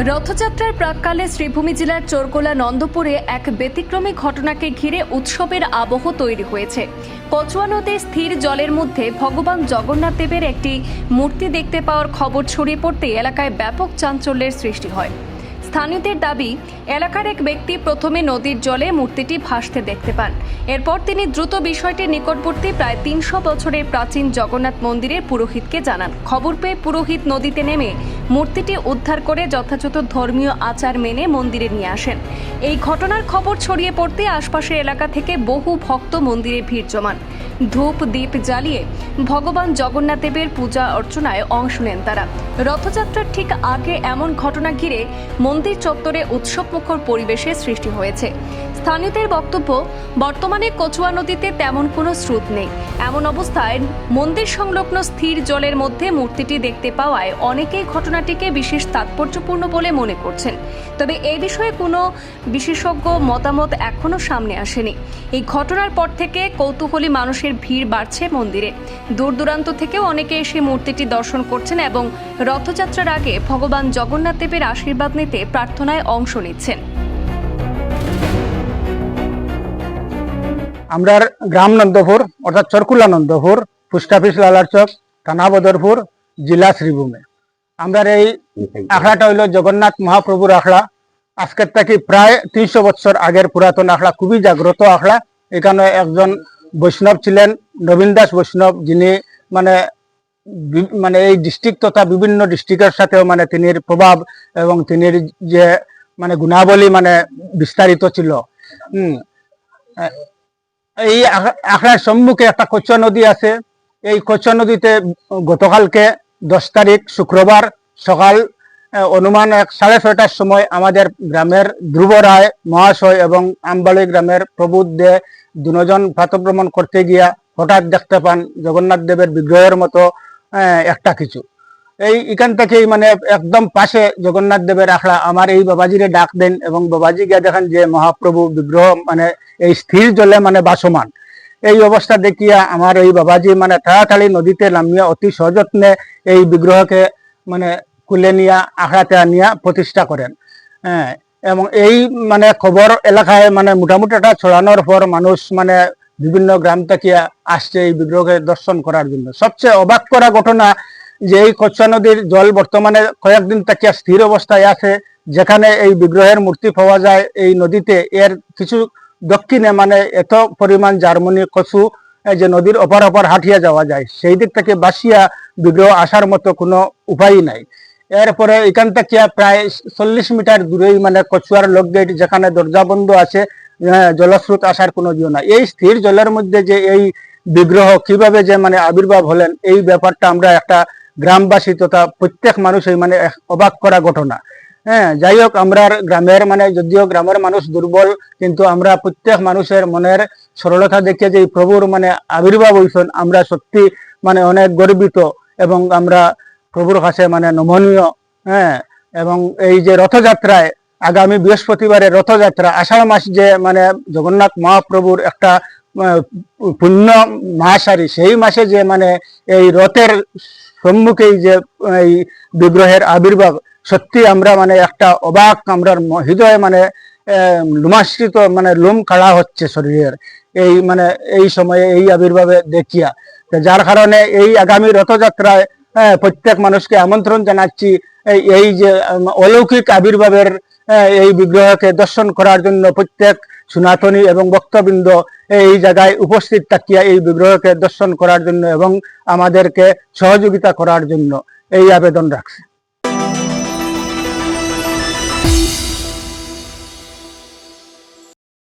রথযাত্রার প্রাক্কালে শ্রীভূমি জেলার চোরকোলা নন্দপুরে এক ব্যতিক্রমী ঘটনাকে ঘিরে উৎসবের আবহ তৈরি হয়েছে। কচুয়া নদীর স্থির জলের মধ্যে ভগবান জগন্নাথ দেবের একটি মূর্তি দেখতে পাওয়ার খবর ছড়িয়ে পড়তে এলাকায় ব্যাপক চাঞ্চল্যের সৃষ্টি হয়। স্থানীয়দের দাবি, এলাকার এক ব্যক্তি প্রথমে নদীর জলে মূর্তিটি ভাসতে দেখতে পান। এরপর তিনি দ্রুত বিষয়টির নিকটবর্তী প্রায় ৩০০ বছরের প্রাচীন জগন্নাথ মন্দিরের পুরোহিতকে জানান। খবর পেয়ে পুরোহিত নদীতে নেমে মূর্তিটি উদ্ধার করে যথাযথ ধর্মীয় আচার মেনে মন্দিরে নিয়ে আসেন। এই ঘটনার খবর ছড়িয়ে পড়তে আশপাশের এলাকা থেকে বহু ভক্ত মন্দিরে ভিড় জমান। ধূপ দীপ জ্বালিয়ে ভগবান জগন্নাথ দেবের পূজা অর্চনায় অংশ নেন তারা। রথযাত্রার ঠিক আগে এমন ঘটনা ঘিরে মন্দির চত্বরে উৎসবমুখর পরিবেশের সৃষ্টি হয়েছে। স্থানীয়দের বক্তব্য, বর্তমানে কচুয়া নদীতে তেমন কোনো স্রোত নেই। এমন অবস্থায় মন্দির সংলগ্ন স্থির জলের মধ্যে মূর্তিটি দেখতে পাওয়ায় অনেকেই ঘটনাটিকে বিশেষ তাৎপর্যপূর্ণ বলে মনে করছেন। তবে এই বিষয়ে কোনো বিশেষজ্ঞ মতামত এখনও সামনে আসেনি। এই ঘটনার পর থেকে কৌতূহলী মানুষের ভিড় বাড়ছে মন্দিরে। দূর দূরান্ত থেকেও অনেকে এসে মূর্তিটি দর্শন করছেন এবং রথযাত্রার আগে ভগবান জগন্নাথ দেবের আশীর্বাদ নিতে প্রার্থনায় অংশ নিচ্ছেন। আমরা গ্রাম নন্দপুর অর্থাৎ চরকুলা নন্দপুর, পোস্ট অফিস লালারচক, থানা বদরপুর, জেলা শ্রীভূমি। আমরা এই আখড়াটা হইল জগন্নাথ মহাপ্রভুর আখড়া। আজকের থেকে প্রায় ৩০০ বছর আগের পুরাতন আখড়া, খুবই জাগ্রত আখড়া। এখানে একজন বৈষ্ণব ছিলেন, নবীন দাস বৈষ্ণব, যিনি মানে এই ডিস্ট্রিক্ট তথা বিভিন্ন ডিস্ট্রিক্টের সাথেও মানে তিনির প্রভাব এবং তিনির যে মানে গুণাবলী মানে বিস্তারিত ছিল। এই আখড়ার সম্মুখে একটা কচুয়া নদী আছে। এই কচুয়া নদীতে গতকালকে ১০ তারিখ শুক্রবার সকাল অনুমান 6:30টার সময় আমাদের গ্রামের ধ্রুব রায় মহাশয় এবং আমবাড়ি গ্রামের প্রবুদ দে দুজন প্রাতঃভ্রমণ করতে গিয়া হঠাৎ দেখতে পান জগন্নাথ দেবের বিগ্রহের মতো একটা কিছু। এখান থেকেই মানে একদম পাশে জগন্নাথ দেবের আখড়া। আমার এই বাবাজিরে ডাক দেন এবং বাবাজি গিয়ে দেখেন যে মহাপ্রভু বিগ্রহ মানে এই স্থির জলে মানে বাসমান। এই অবস্থা দেখিয়া আমার এই বাবাজি মানে তাড়াতাড়ি নদীতে নামিয়া অতি সযত্নে এই বিগ্রহকে মানে কুলে নিয়া আখড়াতে আনিয়া প্রতিষ্ঠা করেন। এবং এই মানে খবর এলাকায় মানে মোটামুটি একটা ছড়ানোর পর মানুষ মানে বিভিন্ন গ্রাম থেকে আসছে এই বিগ্রহকে দর্শন করার জন্য। সবচেয়ে অবাক করা ঘটনা যে এই কচুয়া নদীর জল বর্তমানে কয়েকদিন থেকে স্থির অবস্থায় আছে। যেখানে এই বিগ্রহের মূর্তি পাওয়া যায় এই নদীতে, এর কিছু দক্ষিণে মানে এত পরিমাণ জার্মানি কচু যে নদীর অপার অপার হাঁটিয়া যাওয়া যায়, সেই দিক থেকে বাসিয়া বিগ্রহ আসার মতো কোনো উপায় নাই। এরপরে এখান থেকে প্রায় ৪০ মিটার দূরেই মানে কচুয়ার লক গেট, যেখানে দরজা বন্ধ আছে, জলস্রোত আসার কোনো ইয়ে নাই। এই স্থির জলের মধ্যে যে এই বিগ্রহ কিভাবে যে মানে আবির্ভাব হলেন, এই ব্যাপারটা আমরা একটা গ্রামবাসী তথা প্রত্যেক মানুষই মানে অবাক করা ঘটনা। যাই হোক, আমরা গ্রামের মানে যদিও গ্রামের মানুষ দুর্বল, কিন্তু আমরা প্রত্যেক মানুষের মনের সরলতা দেখে যে প্রভুর মানে আবির্ভাব হয়েছেন, আমরা সত্যি মানে অনেক গর্বিত এবং আমরা প্রভুর কাছে মানে নমনীয়। এবং এই যে রথযাত্রায় আগামী বৃহস্পতিবারে রথযাত্রা, আষাঢ় মাস যে মানে জগন্নাথ মহাপ্রভুর একটা পুণ্য মাস, আর সেই মাসে যে মানে এই রথের সম্মুখেই যে এই বিগ্রহের আবির্ভাব, সত্যি আমরা মানে একটা অবাক, আমরা হৃদয়ে মানে লোমাশ্রিত, মানে লোম খাড়া হচ্ছে শরীরের এই মানে এই সময়ে এই আবির্ভাবে দেখিয়া। যার কারণে এই আগামী রথযাত্রায় প্রত্যেক মানুষকে আমন্ত্রণ জানাচ্ছি এই যে অলৌকিক আবির্ভাবের এই বিগ্রহকে দর্শন করার জন্য প্রত্যেক সনাতনী এবং ভক্তবৃন্দ এই জায়গায় উপস্থিত থাকিয়া এই বিগ্রহকে দর্শন করার জন্য এবং আমাদেরকে সহযোগিতা করার জন্য এই আবেদন রাখছি।